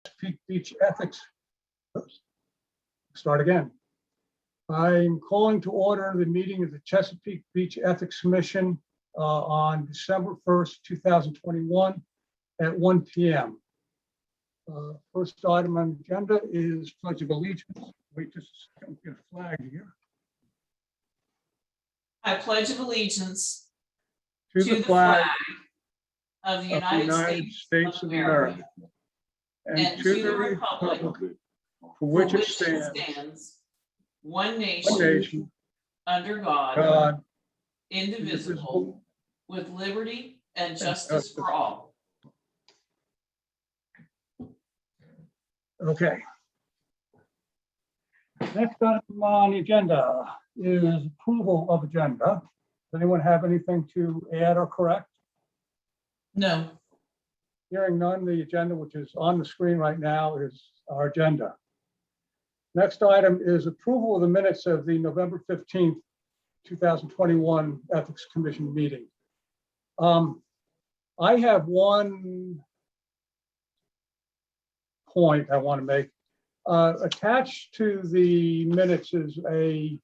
Chesapeake Beach Ethics. Oops. Start again. I'm calling to order the meeting of the Chesapeake Beach Ethics Commission on December 1st, 2021 at 1 p.m. First item on the agenda is Pledge of Allegiance. Wait just a second, get a flag here. I pledge of allegiance To the flag of the of the United States of America and to the republic for which it stands, one one nation, nation, under God, God, indivisible, with liberty and justice for all. Okay. Next item on the agenda is approval of agenda. Does anyone have anything to add or correct? No. Hearing none, the agenda, which is on the screen right now, is our agenda. Next item is approval of the minutes of the November 15th, 2021 Ethics Commission meeting. I have one point I want to make. Attached to the minutes is a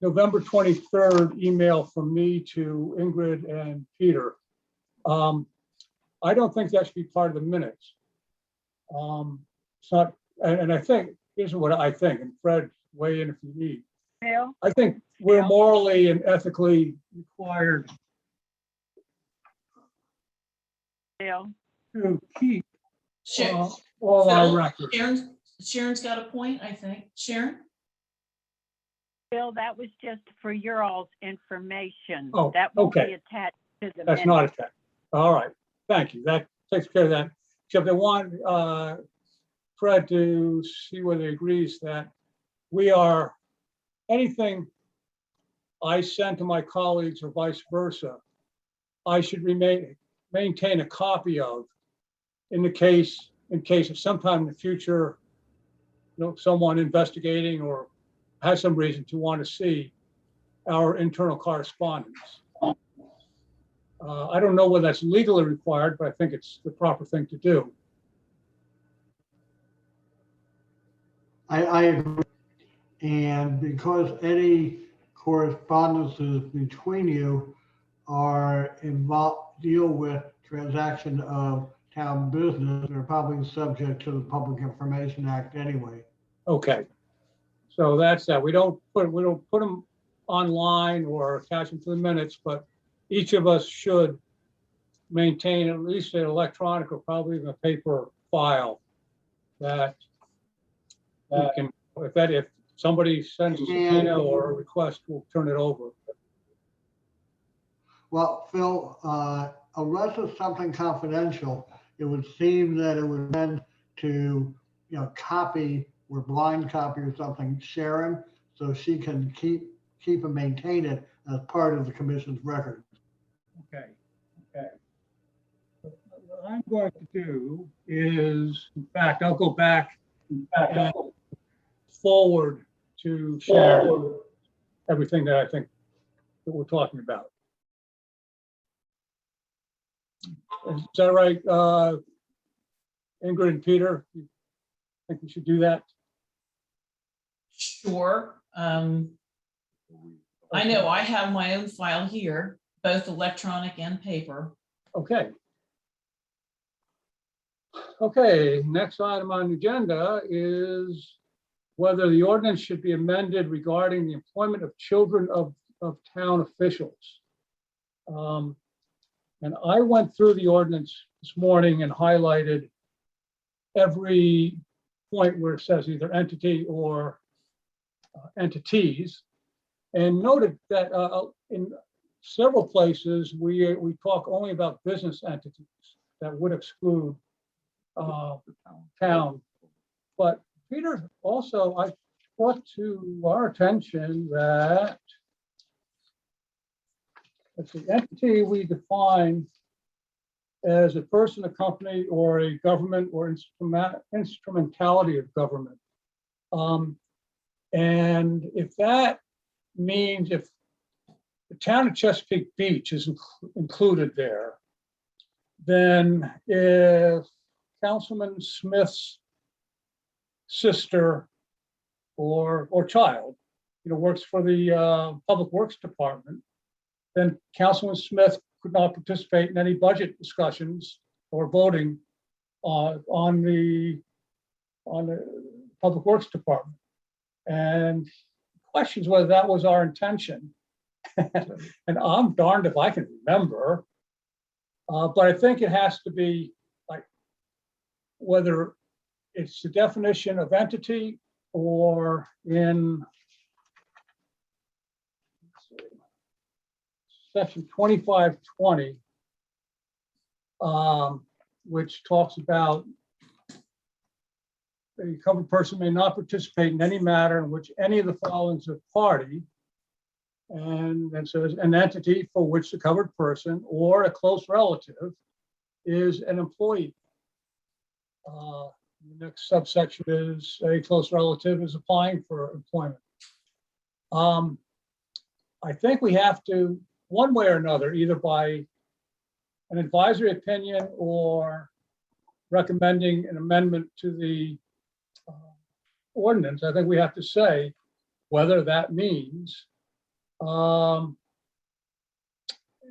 November 23rd email from me to Ingrid and Peter. I don't think that should be part of the minutes. It's not, and I think, here's what I think, and Fred, weigh in if you need. Bill? I think we're morally and ethically required Bill? to keep Sharon, all our Phil, records. Sharon's got a point, I think. Sharon? Bill, that was just for your all's information. Oh, That won't okay. be attached to the That's minutes. not a text. All right, thank you. That takes care of that. Except I want Fred to see whether he agrees that we are, anything I send to my colleagues or vice versa, I should maintain a copy of in case of sometime in the future, someone investigating or has some reason to want to see our internal correspondence. I don't know whether that's legally required, but I think it's the proper thing to do. I agree. And because any correspondences between you are involved, deal with transaction of town business, they're probably subject to the Public Information Act anyway. Okay. So that's that. We don't put them online or attach them to the minutes, but each of us should maintain at least an electronic or probably even a paper file that we can, if somebody sends a subpoena or a request, we'll turn it over. Well, Phil, unless it's something confidential, it would seem that it would tend to, copy or blind copy or something, Sharon, so she can keep and maintain it as part of the commission's record. Okay. What I'm going to do is, in fact, I'll go back and forward to share everything that I think that we're talking about. Is that right, Ingrid and Peter? You think we should do that? Sure. I know I have my own file here, both electronic and paper. Okay. Okay, next item on the agenda is whether the ordinance should be amended regarding the employment of children of town officials. And I went through the ordinance this morning and highlighted every point where it says either entity or entities, and noted that in several places we talk only about business entities that would exclude town. But Peter also, I brought to our attention that it's an entity we define as a person, a company, or a government or instrumentality of government. And if that means if the town of Chesapeake Beach is included there, then if Councilman Smith's sister or child, works for the Public Works Department, then Councilman Smith could not participate in any budget discussions or voting on the Public Works Department. And questions whether that was our intention. And I'm darned if I can remember. But I think it has to be like whether it's the definition of entity or in section 2520, which talks about a covered person may not participate in any matter in which any of the following is a party. And then says an entity for which the covered person or a close relative is an employee. The next subsection is a close relative is applying for employment. I think we have to, one way or another, either by an advisory opinion or recommending an amendment to the ordinance, I think we have to say whether that means an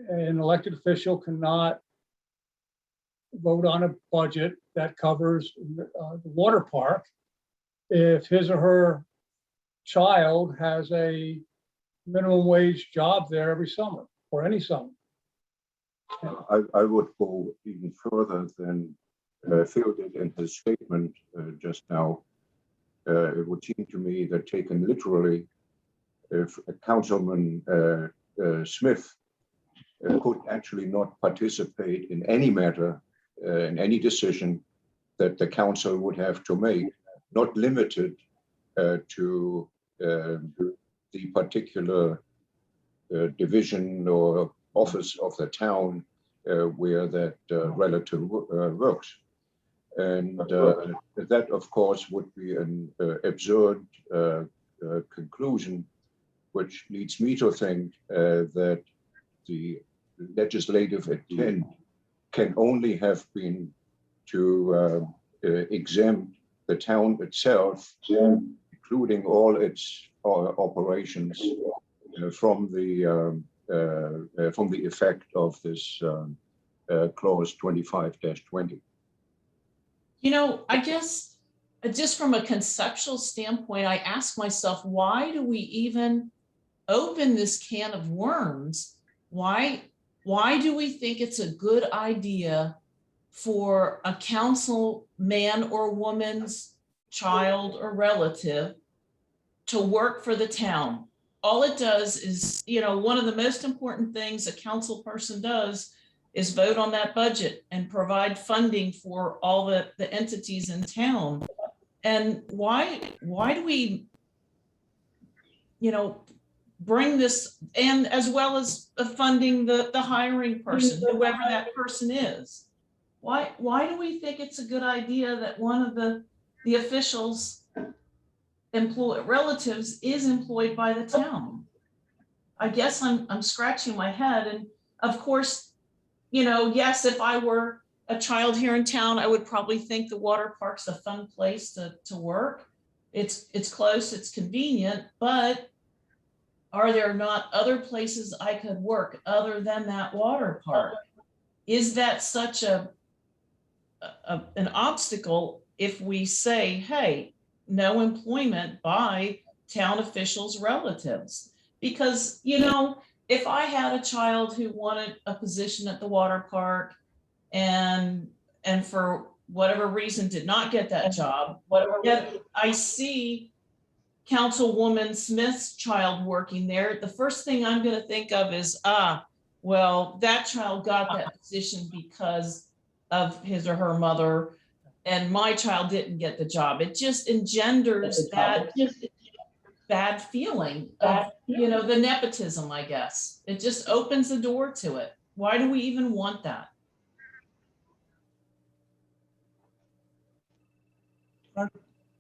elected official cannot vote on a budget that covers the water park if his or her child has a minimum wage job there every summer or any summer. I would go even further than Phil did in his statement just now. It would seem to me that taken literally, if Councilman Smith could actually not participate in any matter, in any decision that the council would have to make, not limited to the particular division or office of the town where that relative works. And that, of course, would be an absurd conclusion, which leads me to think that the legislative intent can only have been to exempt the town itself, including all its operations, from the effect of this clause 25-20. I guess just from a conceptual standpoint, I ask myself, why do we even open this can of worms? Why do we think it's a good idea for a council man or woman's child or relative to work for the town? All it does is, one of the most important things a council person does is vote on that budget and provide funding for all the entities in town. And why do we, bring this, and as well as funding the hiring person, whoever that person is? Why do we think it's a good idea that one of the officials' relatives is employed by the town? I guess I'm scratching my head. And of course, yes, if I were a child here in town, I would probably think the water park's a fun place to work. It's close, it's convenient, but are there not other places I could work other than that water park? Is that such an obstacle if we say, hey, no employment by town officials' relatives? Because, if I had a child who wanted a position at the water park and for whatever reason did not get that job, yet I see Councilwoman Smith's child working there, the first thing I'm going to think of is, well, that child got that position because of his or her mother, and my child didn't get the job. It just engenders that bad feeling of, the nepotism, I guess. It just opens the door to it. Why do we even want that?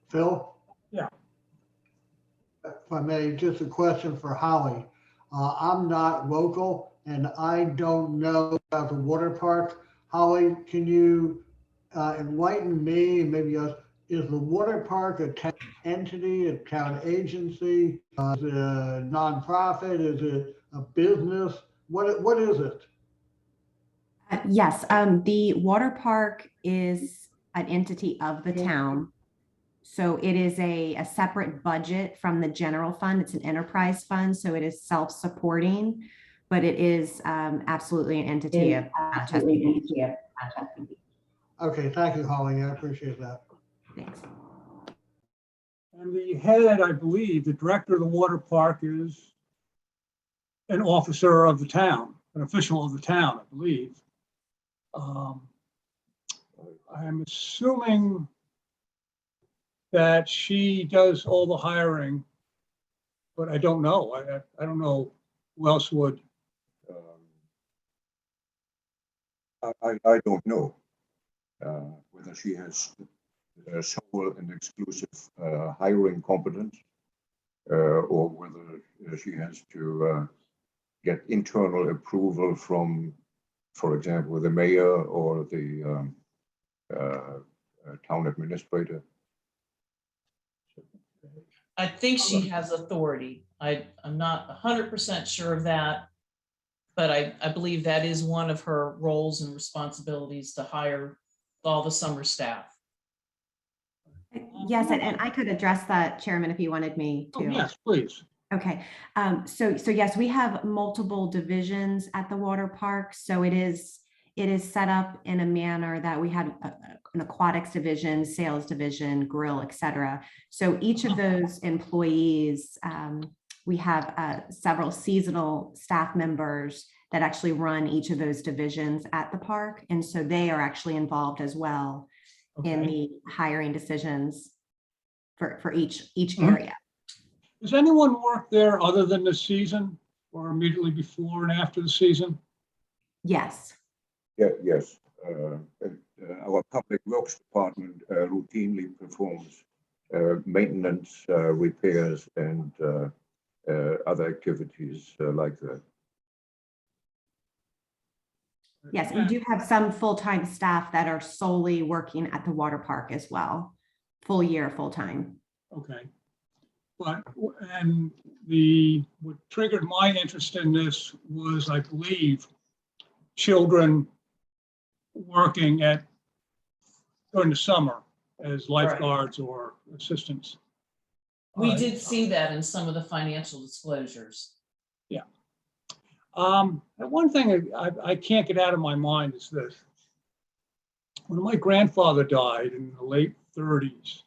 Phil? Yeah. If I may, just a question for Holly. I'm not local and I don't know about the water park. Holly, can you enlighten me and maybe us, is the water park a town entity, a town agency? Is it a nonprofit? Is it a business? What is it? Yes, the water park is an entity of the town. So it is a separate budget from the general fund. It's an enterprise fund, so it is self-supporting, but it is absolutely an entity of Chesapeake. Okay, thank you, Holly. I appreciate that. Thanks. And the head, I believe, the director of the water park is an officer of the town, an official of the town, I believe. I'm assuming that she does all the hiring, but I don't know. I don't know who else would. I don't know whether she has sole and exclusive hiring competence or whether she has to get internal approval from, for example, the mayor or the town administrator. I think she has authority. I'm not 100% sure of that, but I believe that is one of her roles and responsibilities to hire all the summer staff. Yes, and I could address that, Chairman, if you wanted me Oh, to. yes, please. Okay, so yes, we have multiple divisions at the water park. So it is set up in a manner that we have an aquatics division, sales division, grill, etc. So each of those employees, we have several seasonal staff members that actually run each of those divisions at the park, and so they are actually involved as well in Okay. the hiring decisions for each Mhm. area. Does anyone work there other than the season or immediately before and after the season? Yes. Yeah, yes. Our public works department routinely performs maintenance, repairs, and other activities like that. Yes, we do have some full-time staff that are solely working at the water park as well, full year, full-time. Okay. But, and what triggered my interest in this was, I believe, children working during the summer as lifeguards or assistants. We All did right. see that in some of the financial disclosures. And one thing I can't get out of my mind is this. When my grandfather died in the late 30s,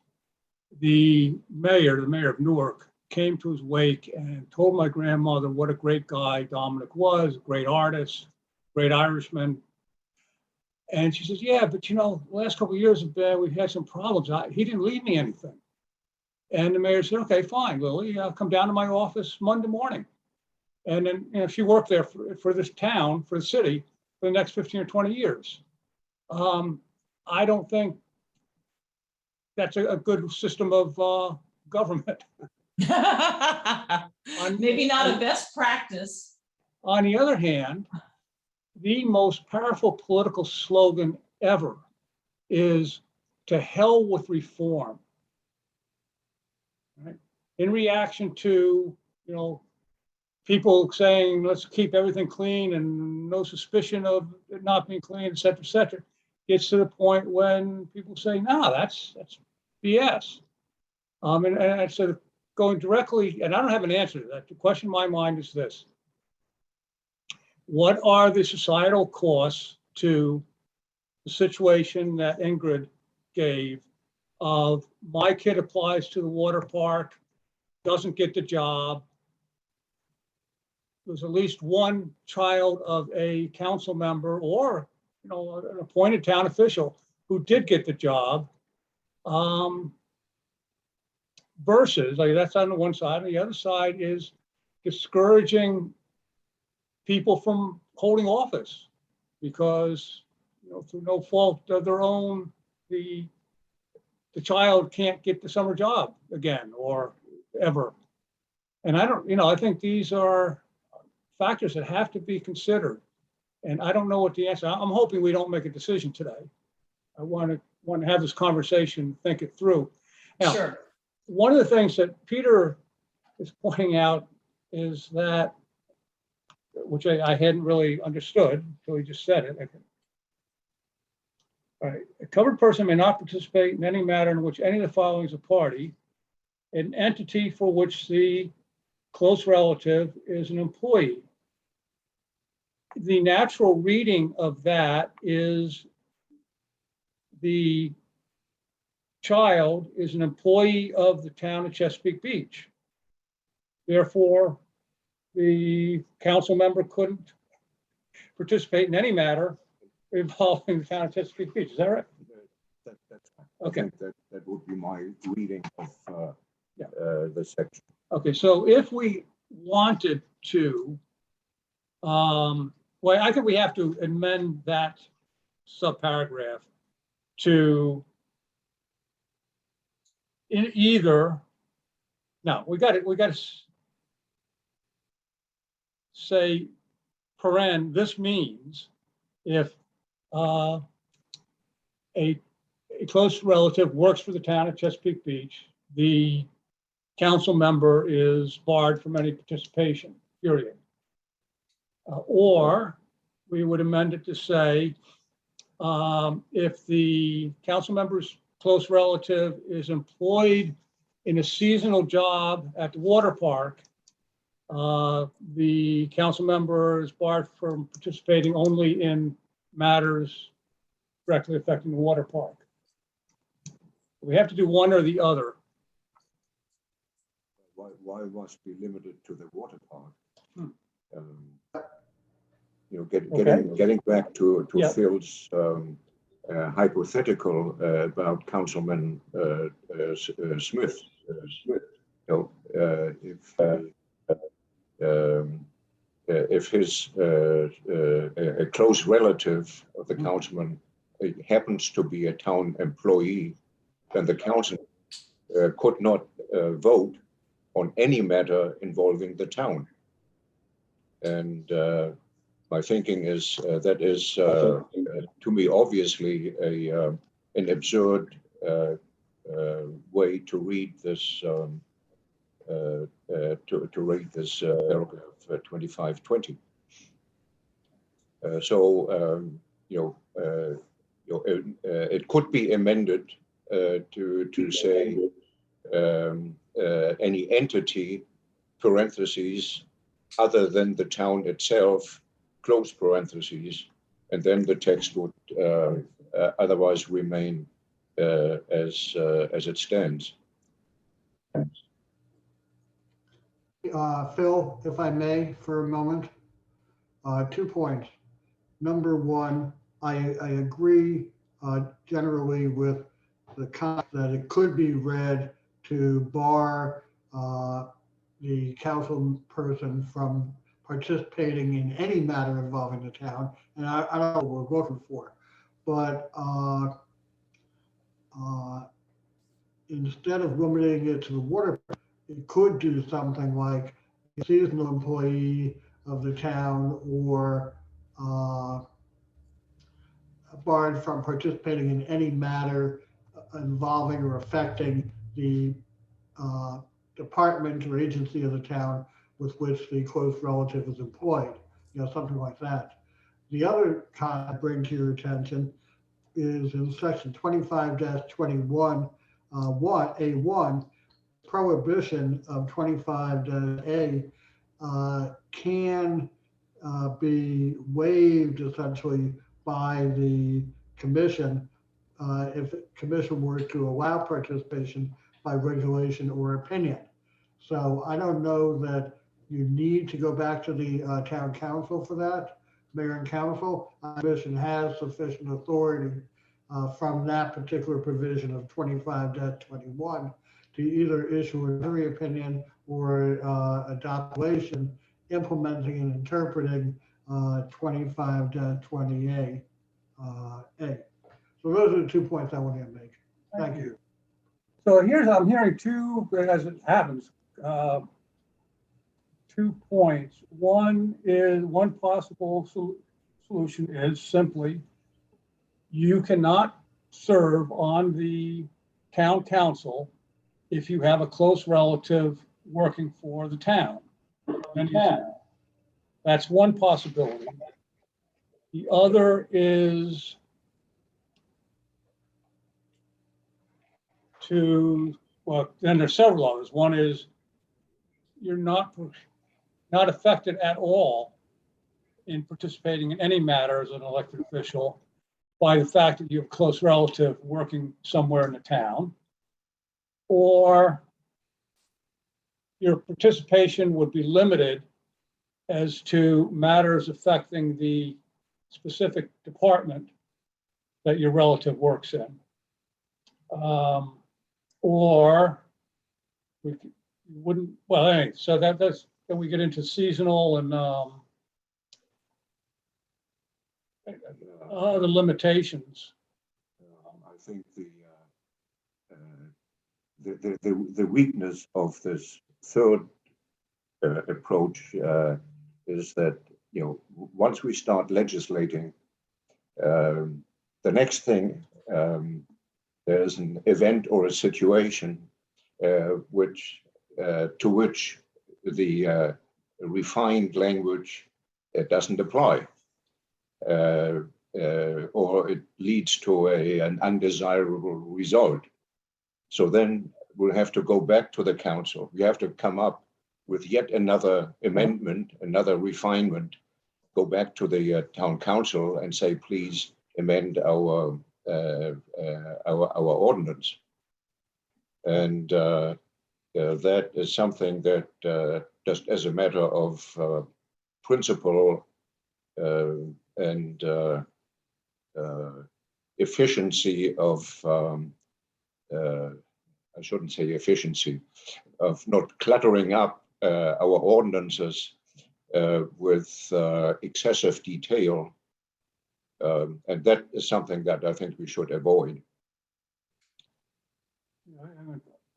the mayor of Newark, came to his wake and told my grandmother what a great guy Dominic was, a great artist, great Irishman. And she says, yeah, but the last couple of years have been, we've had some problems. He didn't leave me anything. And the mayor said, okay, fine, Lily, I'll come down to my office Monday morning. And then she worked there for this town, for the city, for the next 15 or 20 years. I don't think that's a good system of government. Maybe not a best practice. On the other hand, the most powerful political slogan ever is "to hell with reform." Right? In reaction to, people saying, let's keep everything clean and no suspicion of it not being clean, et cetera, gets to the point when people say, no, that's BS. And so going directly, and I don't have an answer to that. The question in my mind is this: what are the societal costs to the situation that Ingrid gave of my kid applies to the water park, doesn't get the job? There's at least one child of a council member or an appointed town official who did get the job. Versus, like, that's on the one side. And the other side is discouraging people from holding office because, through no fault of their own, the child can't get the summer job again or ever. And I think these are factors that have to be considered. And I don't know what the answer. I'm hoping we don't make a decision today. I want to have this conversation, think it through. Now, Sure. one of the things that Peter is pointing out is that, which I hadn't really understood until he just said it. All right, a covered person may not participate in any matter in which any of the following is a party: an entity for which the close relative is an employee. The natural reading of that is the child is an employee of the town of Chesapeake Beach. Therefore, the council member couldn't participate in any matter involving the town of Chesapeake Beach. Is that right? That's Okay. I think that would be my reading of Yeah. the section. Okay, so if we wanted to, well, I think we have to amend that subparagraph to in either, no, we got to say, paren, this means if a close relative works for the town of Chesapeake Beach, the council member is barred from any participation, period. Or we would amend it to say, if the council member's close relative is employed in a seasonal job at the water park, the council member is barred from participating only in matters directly affecting the water park. We have to do one or the other. Why must be limited to the water park? Hmm. Getting back to Yeah. Phil's hypothetical about Councilman Smith. If his a close relative of the councilman happens to be a town employee, then the council could not vote on any matter involving the town. And my thinking is that is to me obviously an absurd way to read this to read this paragraph 2520. It could be amended to say any entity parentheses other than the town itself, close parentheses, and then the text would otherwise remain as it stands. Phil, if I may, for a moment, 2 points. Number one, I agree generally with the concept that it could be read to bar the council person from participating in any matter involving the town, and I don't know what we're looking for, but instead of limiting it to the water, it could do something like a seasonal employee of the town or barred from participating in any matter involving or affecting the department or agency of the town with which the close relative is employed, something like that. The other comment I bring to your attention is in section 25-21, A1, prohibition of 25-A can be waived essentially by the commission if the commission were to allow participation by regulation or opinion. So I don't know that you need to go back to the town council for that, mayor and council. The commission has sufficient authority from that particular provision of 25-21 to either issue a jury opinion or adopt legislation implementing and interpreting 25-20A. So those are the 2 points I wanted to make. Thank you. So I'm hearing two, as it happens, 2 points. One possible solution is simply you cannot serve on the town council if you have a close relative working for the town. That's one possibility. The other is well, then there's several others. One is you're not affected at all in participating in any matter as an elected official by the fact that you have a close relative working somewhere in the town, or your participation would be limited as to matters affecting the specific department that your relative works in. Or we wouldn't, well, anyway, so that's, then we get into seasonal and the limitations. I think the weakness of this third approach is that, you know, once we start legislating, the next thing, there's an event or a situation which to which the refined language doesn't apply, or it leads to an undesirable result. So then we'll have to go back to the council. We have to come up with yet another amendment, another refinement, go back to the town council and say, please amend our ordinance. And that is something that just as a matter of principle and efficiency of, I shouldn't say efficiency, of not cluttering up our ordinances with excessive detail. And that is something that I think we should avoid.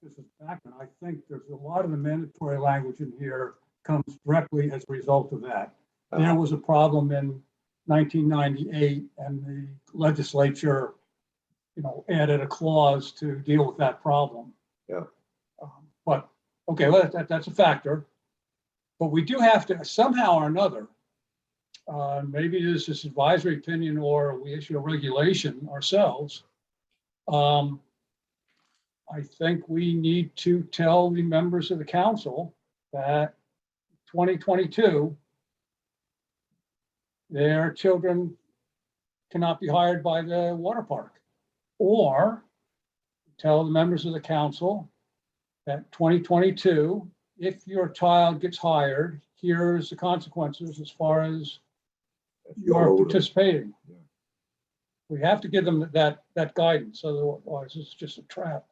This is back, and I think there's a lot of the mandatory language in here comes directly as a result of that. There was a problem in 1998, and the legislature, you know, added a clause to deal with that problem. Yeah. But okay, well, that's a factor. But we do have to somehow or another. Maybe this is advisory opinion, or we issue a regulation ourselves. I think we need to tell the members of the council that 2022, their children cannot be hired by the water park, or tell the members of the council that 2022, if your child gets hired, here's the consequences as far as you're participating. Yeah. We have to give them that guidance, otherwise it's just a trap.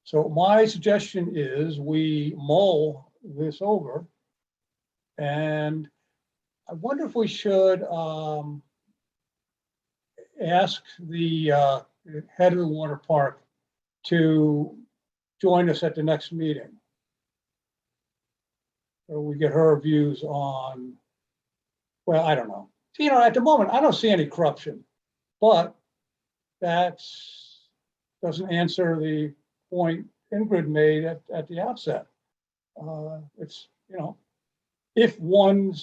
So my suggestion is we mull this over, and I wonder if we should ask the head of the water park to join us at the next meeting. So we get her views on, well, I don't know. You know, at the moment, I don't see any corruption, but that doesn't answer the point Ingrid made at the outset. It's, you know, if one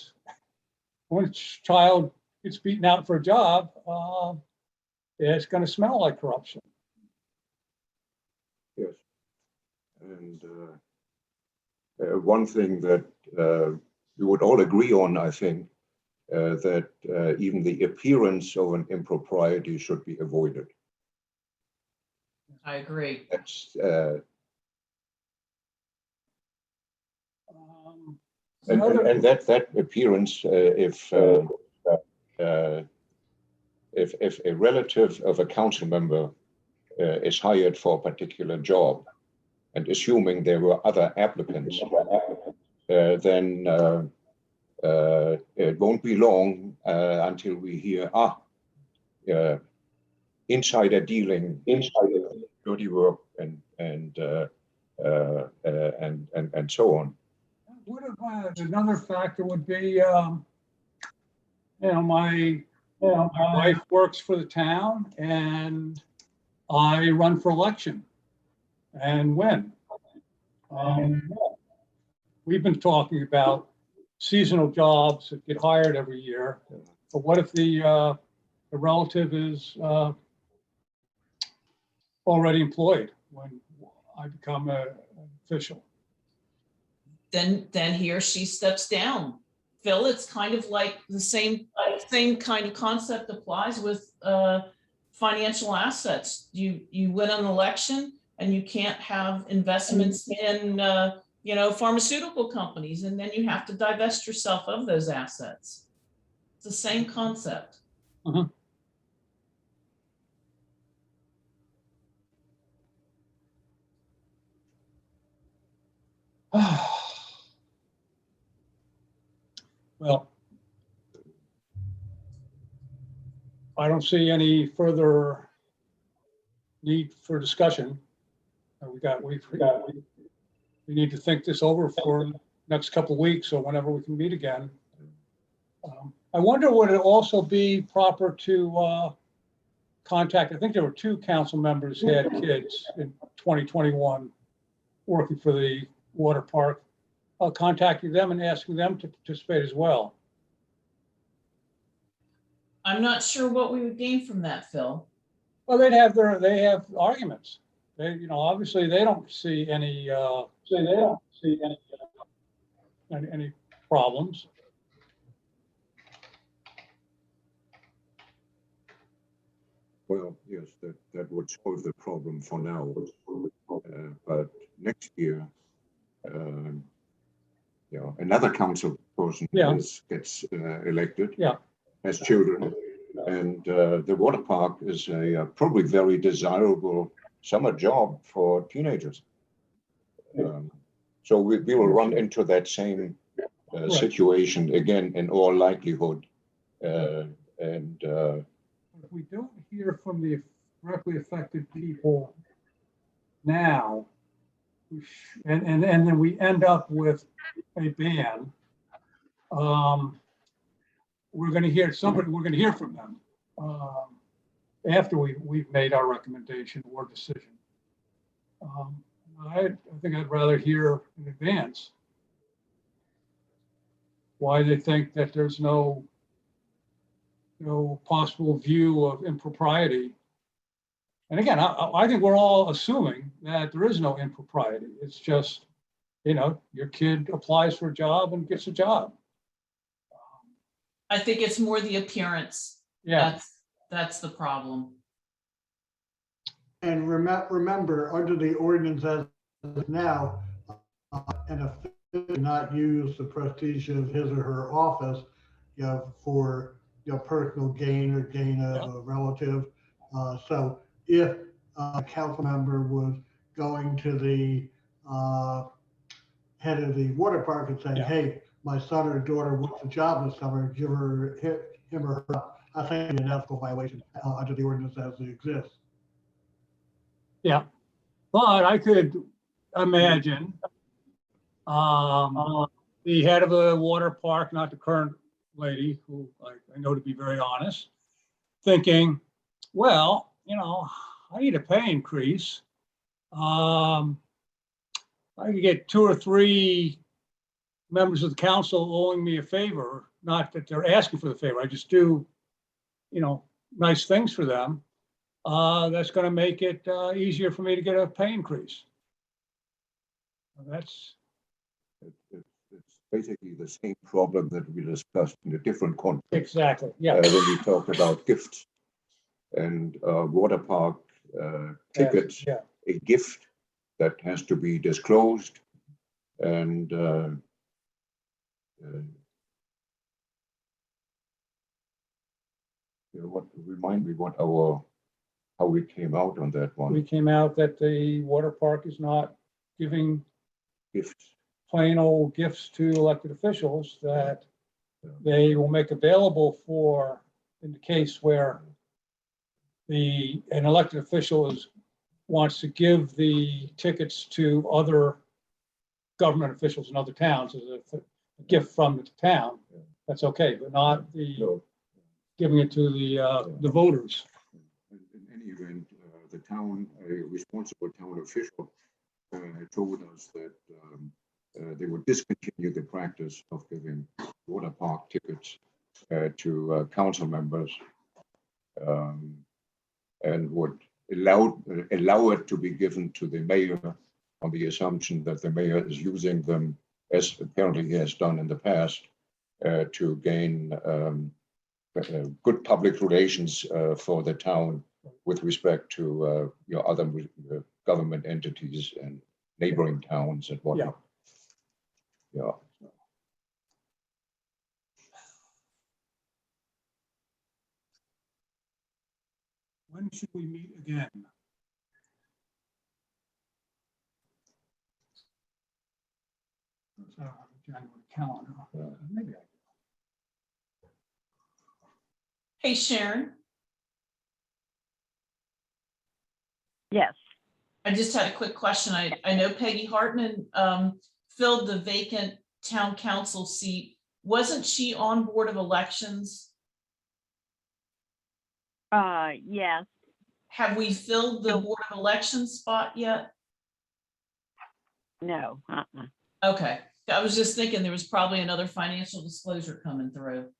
child gets beaten out for a job, it's going to smell like corruption. Yes. And one thing that we would all agree on, I think, that even the appearance of an impropriety should be avoided. I agree. That's and that appearance, if a relative of a council member is hired for a particular job, and assuming there were other applicants, then it won't be long until we hear insider dealing, dirty work, and so on. What about another factor would be, you know, my My wife works for the town and I run for election and win. We've been talking about seasonal jobs that get hired every year. But what if the relative is already employed when I become an official? Then he or she steps down. Phil, it's kind of like the same kind of concept applies with financial assets. You win an election and you can't have investments in pharmaceutical companies, and then you have to divest yourself of those assets. It's the same concept. Well, I don't see any further need for discussion. We need to think this over for the next couple of weeks or whenever we can meet again. I wonder, would it also be proper to contact, I think there were 2 council members who had kids in 2021 working for the water park, contacting them and asking them to participate as well. I'm not sure what we would gain from that, Phil. Well, they have arguments. They, obviously they don't see any any problems. Well, yes, that would solve the problem for now. But next year, another council person gets elected, has children, and the water park is a probably very desirable summer job for teenagers. So we will run into that same situation again in all likelihood. If we don't hear from the directly affected people now, and then we end up with a ban, we're going to hear from them after we've made our recommendation or decision. I think I'd rather hear in advance why they think that there's no possible view of impropriety. And again, I think we're all assuming that there is no impropriety. It's just, your kid applies for a job and gets a job. I think it's more the appearance. Yeah. That's the problem. And remember, under the ordinance as of now, an official cannot use the prestige of his or her office, for personal gain or gain of a relative. So if a council member was going to the head of the water park and saying, hey, my son or daughter wants a job this summer, give him or her, I think it's an ethical violation under the ordinance as it exists. Yeah, but I could imagine the head of a water park, not the current lady, who I know to be very honest, thinking, well, I need a pay increase. I could get 2 or 3 members of the council owing me a favor, not that they're asking for the favor. I just do, nice things for them. That's going to make it easier for me to get a pay increase. It's basically the same problem that we discussed in a different context. Exactly. Yeah. When we talked about gifts and water park tickets, a gift that has to be disclosed, and remind me how we came out on that one. We came out that the water park is not giving Gifts. plain old gifts to elected officials, that they will make available for, in the case where an elected official wants to give the tickets to other government officials in other towns as a gift from the town, that's okay, but not the giving it to the voters. In any event, the town, a responsible town official, told us that they would discontinue the practice of giving water park tickets to council members, and would allow it to be given to the mayor on the assumption that the mayor is using them, as apparently he has done in the past, to gain good public relations for the town with respect to other government entities and neighboring towns and whatnot. Yeah. When should we meet again? January calendar. Maybe Hey, Sharon, Yes. I just had a quick question. I know Peggy Hartman filled the vacant town council seat. Wasn't she on Board of Elections? Yes. Have we filled the Board of Elections spot yet? No. Okay, I was just thinking there was probably another financial disclosure coming through.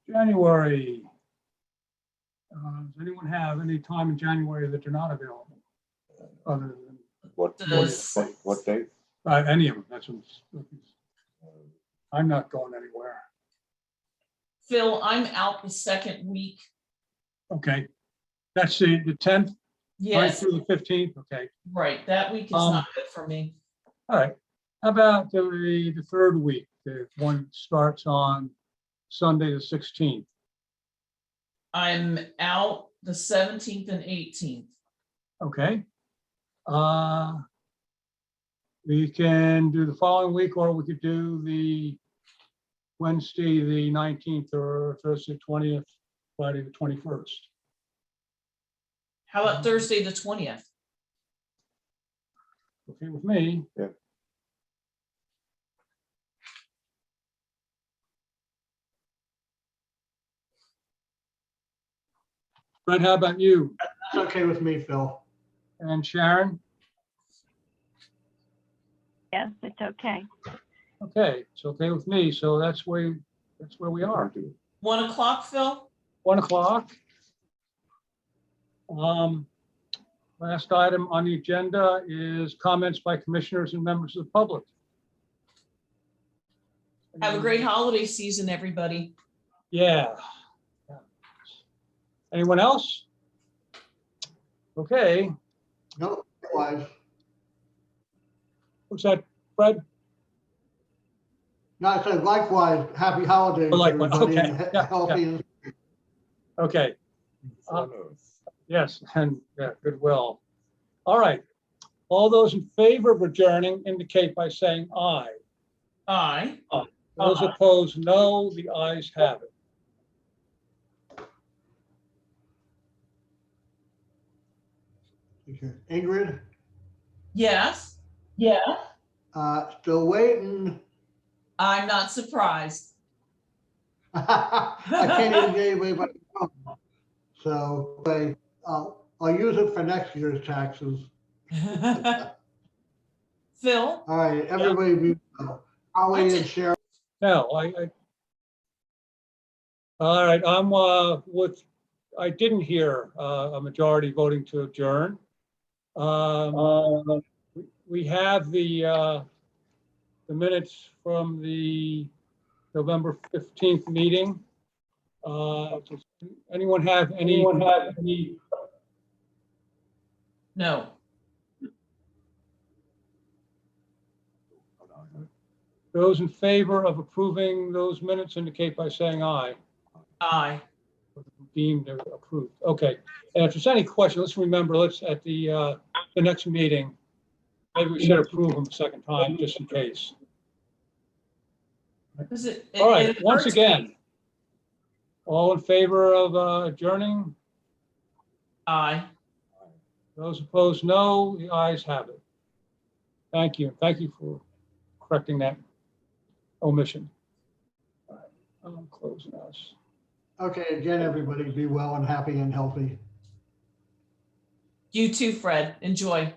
January. Does anyone have any time in January that they're not available? Other than What date? any of them? That's what I'm not going anywhere. Phil, I'm out the second week. Okay, that's the 10th, right Yes, through the 15th. Okay, right. That week is not good for me. all right. How about the third week? The one starts on Sunday the 16th. I'm out the 17th and 18th. Okay. We can do the following week, or we could do the Wednesday, the 19th, or Thursday, 20th, Friday, the 21st. How about Thursday, the 20th? Okay with me. Yeah. Fred, how about you? That's okay with me, Phil. And Sharon? Yes, it's okay. Okay, it's okay with me. So that's where we are. 1 o'clock, Phil? 1 o'clock. Last item on the agenda is comments by commissioners and members of the public. Have a great holiday season, everybody. Yeah. Anyone else? Okay, No, otherwise, what's that, Fred? no, I said likewise, happy holidays, Likewise, everybody, okay, and yeah, healthy and Okay, yes, and yeah, goodwill. All right. All those in favor of adjourning indicate by saying aye. Aye. Those opposed, no. The ayes have it. Okay. Ingrid, Yes. Yeah. still waiting. I'm not surprised. I can't even get anybody but the phone. So I'll use it for next year's taxes. Phil? All right, everybody, be well. Holly and Sharon. No, all right, I didn't hear a majority voting to adjourn. We have the minutes from the November 15th meeting. Does anyone have any? No. Those in favor of approving those minutes indicate by saying aye. Aye. Deemed approved. Okay. And if there's any question, let's remember, at the next meeting, maybe we should approve them a second time, just in case. All right, once again, all in favor of adjourning, Aye. Those opposed, no. The ayes have it. Thank you. Thank you for correcting that omission. All right, I'm closing us. Okay, again, everybody, be well and happy and healthy. You too, Fred. Enjoy.